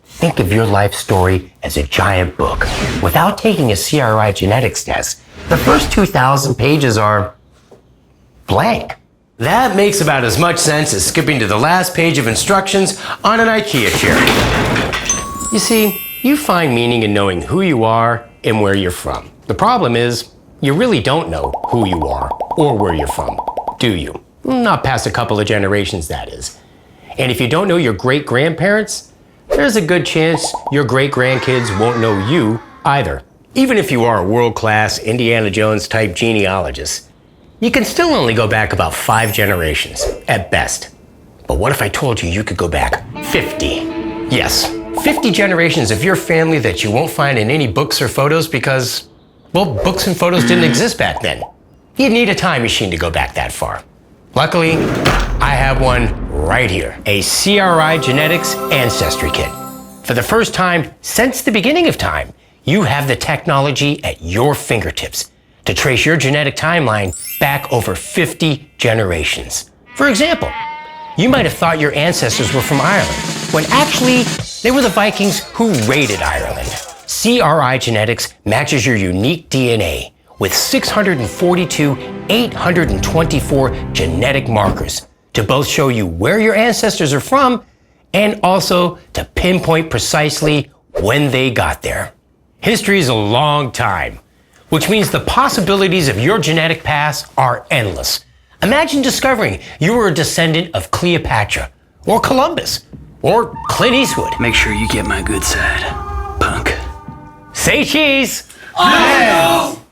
Think of your life story as a giant book. Without taking a CRI genetics test, the first 2,000 pages are blank. That makes about as much sense as skipping to the last page of instructions on an IKEA chair. You see, you find meaning in knowing who you are and where you're from. The problem is, you really don't know who you are or where you're from, do you? Not past a couple of generations, that is. And if you don't know your great-grandparents, there's a good chance your great-grandkids won't know you either. Even if you are a world-class Indiana Jones type genealogist, you can still only go back about 5 generations at best. But what if I told you could go back 50? Yes, 50 generations of your family that you won't find in any books or photos because, well, books and photos didn't exist back then. You'd need a time machine to go back that far. Luckily, I have one right here, a CRI Genetics Ancestry Kit. For the first time since the beginning of time, you have the technology at your fingertips to trace your genetic timeline back over 50 generations. For example, you might have thought your ancestors were from Ireland, when actually they were the Vikings who raided Ireland. CRI Genetics matches your unique DNA with 642 824 genetic markers to both show you where your ancestors are from and also to pinpoint precisely when they got there. History is a long time, which means the possibilities of your genetic past are endless. Imagine discovering you were a descendant of Cleopatra, or Columbus, or Clint Eastwood. Make sure you get my good side, punk. Say cheese! Oh!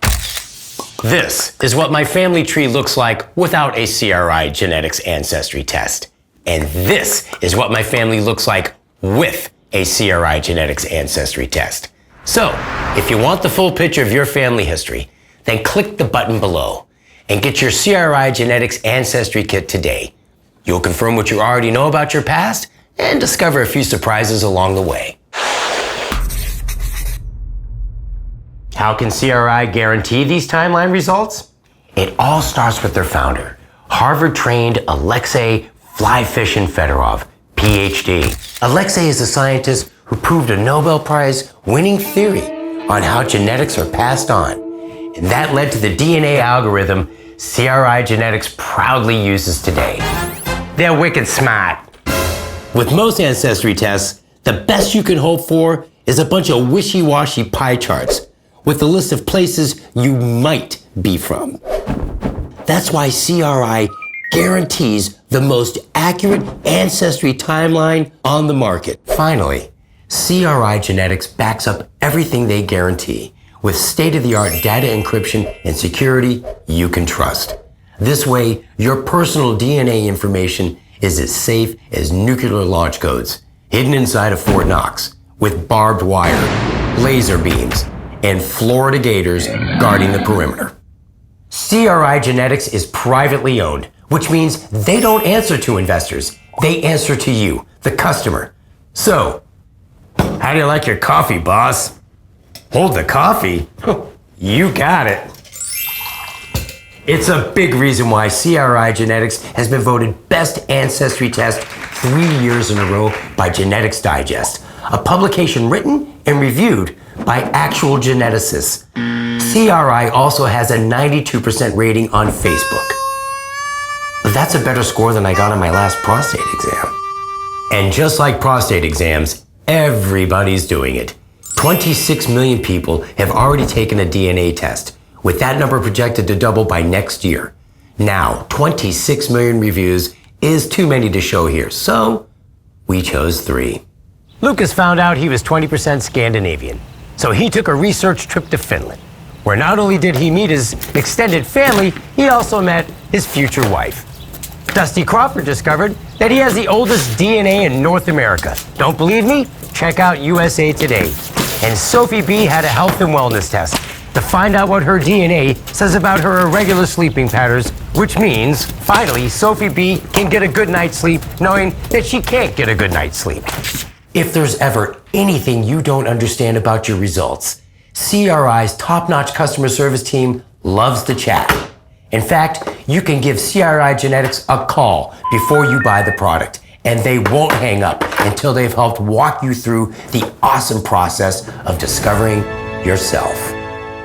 This is what my family tree looks like without a CRI genetics ancestry test. And this is what my family looks like with a CRI genetics ancestry test. So, if you want the full picture of your family history, then click the button below and get your CRI Genetics Ancestry Kit today. You'll confirm what you already know about your past and discover a few surprises along the way. How can CRI guarantee these timeline results? It all starts with their founder, Harvard-trained Alexei Flyfishin Fedorov, PhD. Alexei is a scientist who proved a Nobel Prize-winning theory on how genetics are passed on. And that led to the DNA algorithm CRI Genetics proudly uses today. They're wicked smart. With most ancestry tests, the best you can hope for is a bunch of wishy-washy pie charts with a list of places you might be from. That's why CRI guarantees the most accurate ancestry timeline on the market. Finally, CRI Genetics backs up everything they guarantee with state-of-the-art data encryption and security you can trust. This way, your personal DNA information is as safe as nuclear launch codes, hidden inside of Fort Knox, with barbed wire, laser beams, and Florida gators guarding the perimeter. CRI Genetics is privately owned, which means they don't answer to investors. They answer to you, the customer. So, how do you like your coffee, boss? Hold the coffee? You got it. It's a big reason why CRI Genetics has been voted Best Ancestry Test 3 years in a row by Genetics Digest, a publication written and reviewed by actual geneticists. CRI also has a 92% rating on Facebook. That's a better score than I got on my last prostate exam. And just like prostate exams, everybody's doing it. 26 million people have already taken a DNA test, with that number projected to double by next year. Now, 26 million reviews is too many to show here, so we chose 3. Lucas found out he was 20% Scandinavian, so he took a research trip to Finland, where not only did he meet his extended family, he also met his future wife. Dusty Crawford discovered that he has the oldest DNA in North America. Don't believe me? Check out USA Today. And Sophie B had a health and wellness test to find out what her DNA says about her irregular sleeping patterns, which means, finally, Sophie B can get a good night's sleep knowing that she can't get a good night's sleep. If there's ever anything you don't understand about your results, CRI's top-notch customer service team loves to chat. In fact, you can give CRI Genetics a call before you buy the product and they won't hang up until they've helped walk you through the awesome process of discovering yourself.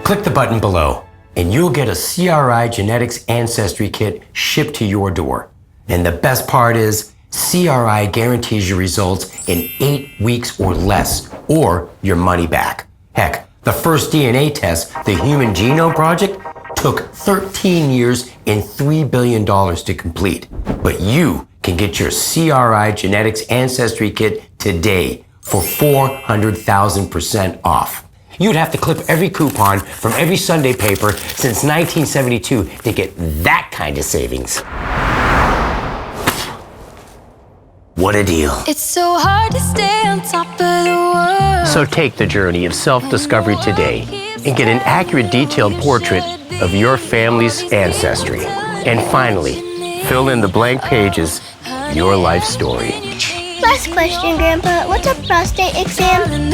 Click the button below, and you'll get a CRI Genetics Ancestry Kit shipped to your door. And the best part is, CRI guarantees your results in 8 weeks or less, or your money back. Heck, the first DNA test, the Human Genome Project, took 13 years and $3 billion to complete. But you can get your CRI Genetics Ancestry Kit today for 400,000% off. You'd have to clip every coupon from every Sunday paper since 1972 to get that kind of savings. What a deal. It's so hard to stay on top of the world. So take the journey of self-discovery today and get an accurate, detailed portrait of your family's ancestry. And finally, fill in the blank pages, your life story. Last question, Grandpa. What's a prostate exam?